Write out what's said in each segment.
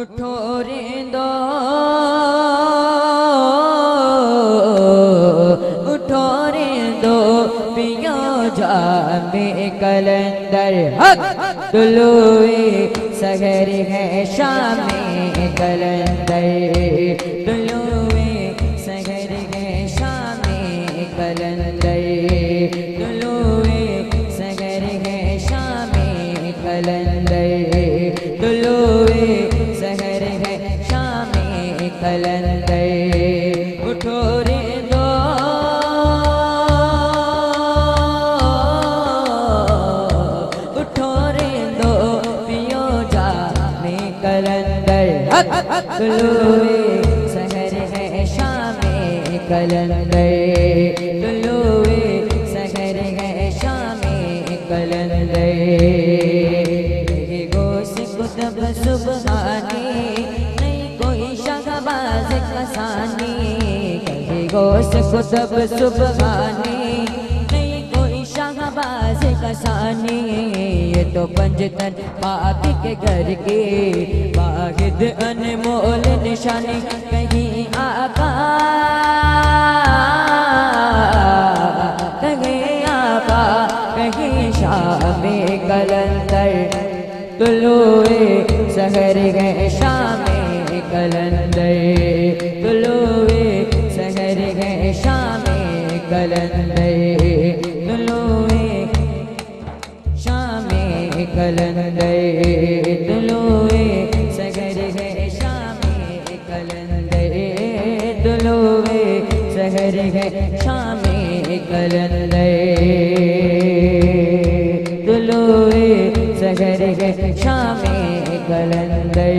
उठो रेंदो उठो रेंदो पियो जामे कलंदर हक दुलुए सहर है शामे कलंदर दुलुए सहर है शामे कलंदर दुलुए सहर है शामे कलंदर दुलुए सहर है शामे कलंदर उठो रेंदो उठो रेंदो पियो जामे कलंदर दुलुए सहर है शामे कलंदर दुलुए सहर है शामे कलंदर कुतुब सुबहानी नहीं कोई शहबाज कसानी कहे गोश कुतुब सुबहानी नहीं कोई शहबाज कसानी ये तो पंजतन पाक के घर के वाहिद अनमोल निशानी कहीं आका कहीं आका कहीं शामे कलंदर दुलुए सहर है शामे कलंदर दुलुए सहर है शामे कलंदर दुलुए शामे कलंदर दुलुए सहर है शामे कलंदर दुलुए सहर है शामे कलंदर दुलुए सहर है शामे कलंदर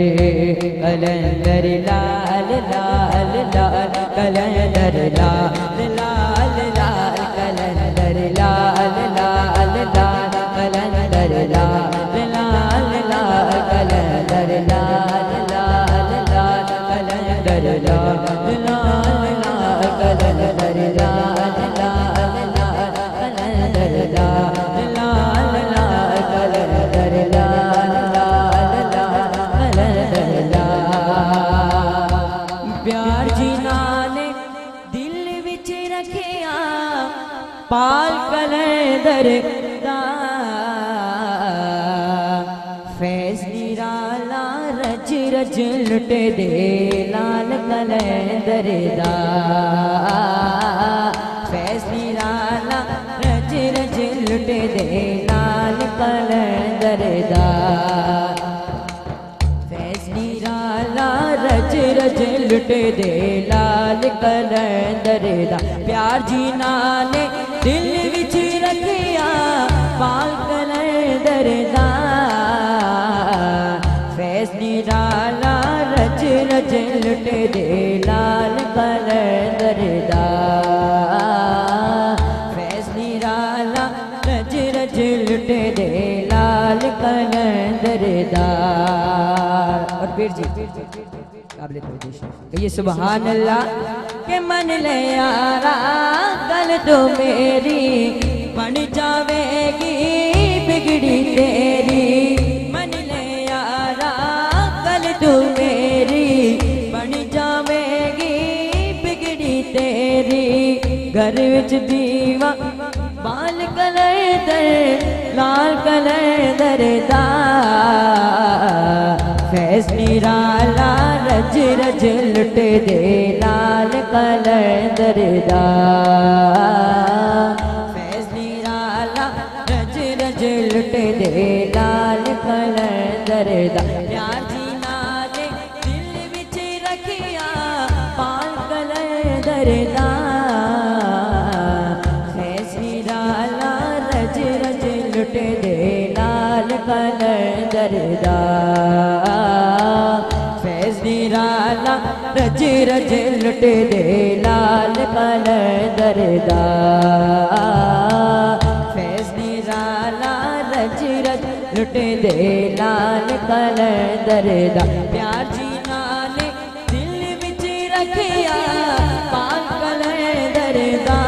कलंदर लाल लाल लाल कलंदर लाल लाल लाल कलंदर लाल लाल लाल कलंदर लाल लाल लाल कलंदर लाल लाल लाल कलंदर लाल लाल लाल कलंदर लाल लाल लाल कलंदर लाल लाल लाल कलंदर लाल लाल लाल कलंदर लाल प्यार जिन्ना ने दिल विच रखिया पाल कलंदर दा फैज़ निराला रज रज लुटे दे लाल कलंदर दा फैज़ निराला रज रज लुटे दे लाल कलंदर दा फैज़ निराला रज रज लुटे दे लाल कलंदर दा प्यार जिन्ना ने दिल विच रखिया पाल कलंदर दा फैज़ निराला रज रज लुटे दे लाल कलंदर दा फैज़ निराला रज रज लुटे दे लाल कलंदर दा और फिर जी कहिए सुभान अल्लाह के मन ले यारा गल तो मेरी बन जावेगी बिगड़ी तेरी मन ले यारा गल तो मेरी बन जावेगी बिगड़ी तेरी घर विच दीवा बाल कलंदर लाल कलंदर दा फैज़ निराला रज रज लुटे दे लाल कलंदर दा फैज़ निराला रज रज लुटे दे लाल कलंदर दा प्यार जिन्ना ने दिल विच रखिया पाल कलंदर दा फैज़ निराला रज रज लुटे दे लाल कलंदर दा फैज़ निराला रज रज लुटे दे लाल कलंदर दा फैज़ निराला रज रज लुटे दे लाल कलंदर दा प्यार जिन्ना ने दिल विच रखिया पाल कलंदर दा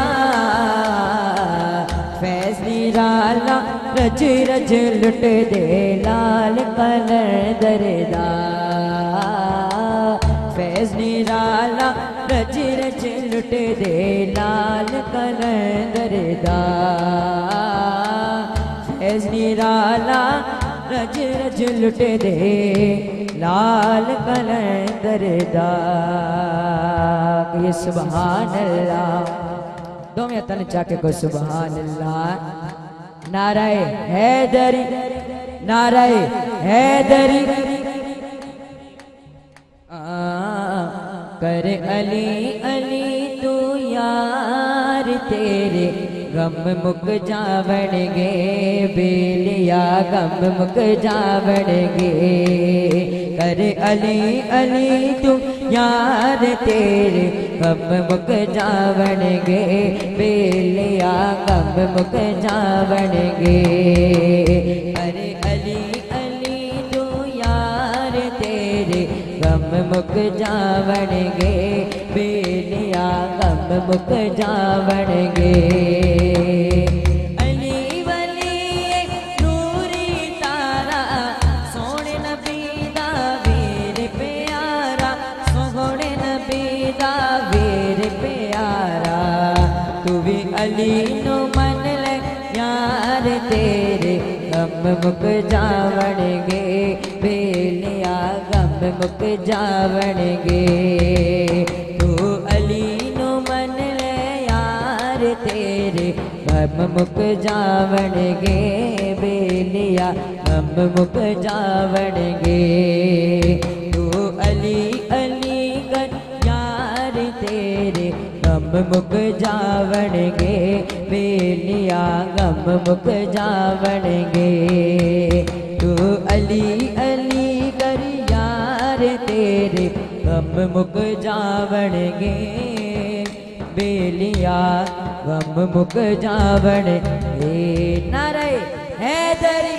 फैज़ निराला रज रज लुट दे लाल कलंदर दा। निराला रज रज लुट दे लाल कलंदर दा फैज निराला रज रज लुट दे लाल कलंदर दा ये सुभान अल्लाह दो में तन चाके को सुभान अल्लाह नाराए हैदरी नाराए हैदरी कर अली अली तू यार तेरे गम मुक जावणगे बेलिया गम मुक जावणगे कर अली अली तू यार तेरे गम मुक जावणगे बेलिया गम मुक जावणगे अरे अली अली तू यार तेरे गम मुक जावणगे बेलिया गम मुक जावणगे अली वली नूरी तारा सोने नबी दा वीर प्यारा सोने नबी दा वीर प्यारा तू भी अली नु मन ले यार तेरे गम मुक जावणगे बेलिया गम मुक जावणगे तू अली नु मन ले यार तेरे गम मुक जावणगे बेलिया गम मुक जावणगे तू अली अली कर यार तेरे गम मुक जावणगे बेलिया गम मुक जावणगे तू अली अली कर यार तेरे गम मुक जावणगे बेलिया गम मुक जावणगे नारे हैदरी